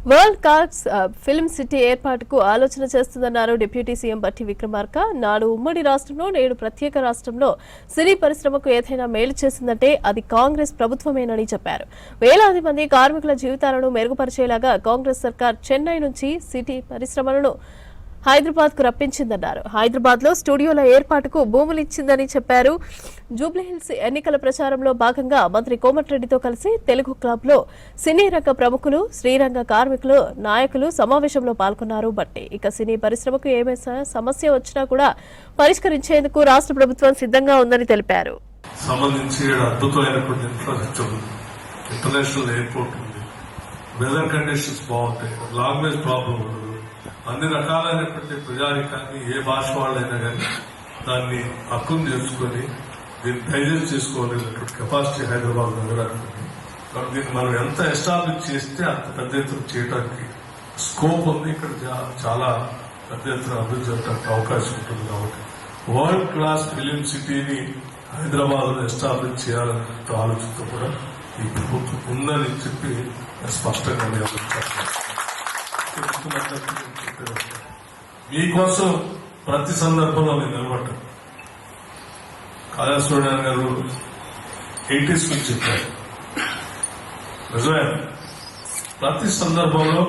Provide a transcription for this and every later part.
World class film city ఏర్పాటుకు ఆలోచన చేస్తుందన్నారు deputy CM బట్టి విక్రమార్క. నాడు ఉమ్మడి రాష్ట్రంలో, నేడు ప్రత్యేక రాష్ట్రంలో సినీ పరిశ్రమకు ఏదైనా మేలు చేసిందంటే అది కాంగ్రెస్ ప్రభుత్వమేనని చెప్పారు. వేలాది మంది కార్మికుల జీవితాలను మెరుగుపరిచేలాగా కాంగ్రెస్ సర్కార్ చెన్నై నుంచి సిటీ పరిశ్రమలను హైదరాబాద్ కు రప్పించిందన్నారు. హైదరాబాద్ లో స్టూడియోల ఏర్పాటుకు భూములు ఇచ్చిందని చెప్పారు. జూబ్లీహిల్స్ ఎన్నికల ప్రచారంలో భాగంగా మంత్రి కోమటిరెడ్డితో కలిసి తెలుగు క్లబ్ లో సినీ రంగ ప్రముఖులు, శ్రీరంగ కార్మికులు, నాయకులు సమావేశంలో పాల్గొన్నారు. బట్టి ఇక సినీ పరిశ్రమకు ఏమైనా సమస్య వచ్చినా కూడా పరిష్కరించేందుకు రాష్ట్ర ప్రభుత్వం సిద్ధంగా ఉందని తెలిపారు. ఇంటర్నేషనల్ ఎయిర్పోర్ట్ ఉంది, వెదర్ కండిషన్స్ బాగుంటాయి, లాంగ్వేజ్ ప్రాబ్లం ఉండదు, అన్ని రకాలైనటువంటి ప్రజానికాన్ని ఏ భాష వాళ్ళైనా కానీ దాన్ని హక్కును చేసుకుని దీన్ని డైజెస్ట్ చేసుకోవాలనేటువంటి కెపాసిటీ హైదరాబాద్ నగరానికి ఉంది. కాబట్టి దీన్ని మనం ఎంత ఎస్టాబ్లిష్ చేస్తే అంత పెద్ద ఎత్తున చేయడానికి స్కోప్ ఉంది. ఇక్కడ చాలా పెద్ద ఎత్తున అభివృద్ధి చేయడానికి అవకాశం ఉంటుంది. కాబట్టి వరల్డ్ క్లాస్ ఫిలిం సిటీని హైదరాబాద్ లో ఎస్టాబ్లిష్ చేయాలనే ఆలోచనతో కూడా ఈ ప్రభుత్వం ఉందని చెప్పి స్పష్టంగా మీకోసం ప్రతి సందర్భంలో నేను నిలబడ్డాను. కాళేశ్వరరావు గారు 80s నుంచి చెప్పారు. నిజమే, ప్రతి సందర్భంలో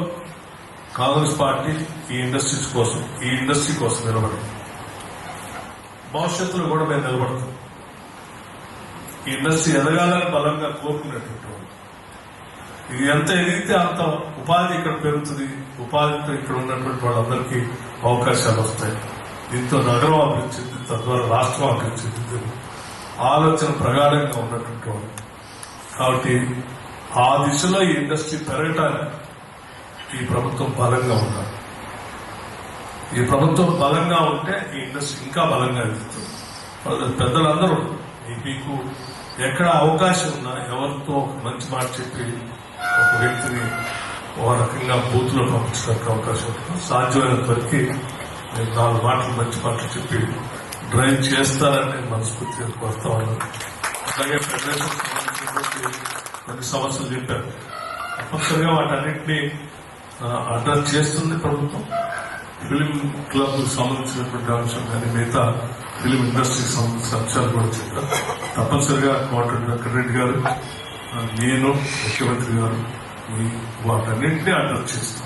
కాంగ్రెస్ పార్టీ ఈ ఇండస్ట్రీ కోసం నిలబడింది. భవిష్యత్తులో కూడా మేము నిలబడతాం. ఈ ఇండస్ట్రీ ఎదగాలని బలంగా కోరుకునేటువంటి ఇది ఎంత ఎదిగితే అంత ఉపాధి ఇక్కడ పెరుగుతుంది. ఉపాధితో ఇక్కడ ఉన్నటువంటి వాళ్ళందరికీ అవకాశాలు వస్తాయి. దీంతో నగరం అభివృద్ధి చెంది, తద్వారా రాష్ట్రం అభివృద్ధి చెందుతుంది. ఆలోచన ప్రగాఢంగా ఉన్నటువంటి వాళ్ళు. కాబట్టి ఆ దిశలో ఈ ఇండస్ట్రీ పెరగటానికి ఈ ప్రభుత్వం బలంగా ఉండాలి. ఈ ప్రభుత్వం బలంగా ఉంటే ఈ ఇండస్ట్రీ ఇంకా బలంగా ఎదుగుతుంది. పెద్దలందరూ మీకు ఎక్కడ అవకాశం ఉన్నా ఎవరితో మంచి మాట చెప్పి ఒక వ్యక్తిని ఒక రకంగా బూత్ లో పంపించడానికి అవకాశం ఉంటుంది. సాధ్యమైనంత వరకు నేను 4 మాటలు మంచి మాటలు చెప్పి డ్రైవ్ చేస్తారని నేను మనస్ఫూర్తిగా కోరుతా ఉన్నాను. అలాగే ఫెడరేషన్ కొన్ని సమస్యలు చెప్పారు. తప్పనిసరిగా వాటన్నింటినీ అడ్రస్ చేస్తుంది ప్రభుత్వం. ఫిలిం క్లబ్ సంబంధించినటువంటి అంశం కానీ మిగతా ఫిలిం ఇండస్ట్రీకి సంబంధించిన అంశాలు కూడా చెప్పారు. తప్పనిసరిగా కోమటిరెడ్డి వెంకటరెడ్డి గారు, నేను, ముఖ్యమంత్రి గారు వాటన్నింటినీ అడ్రస్ చేస్తాం.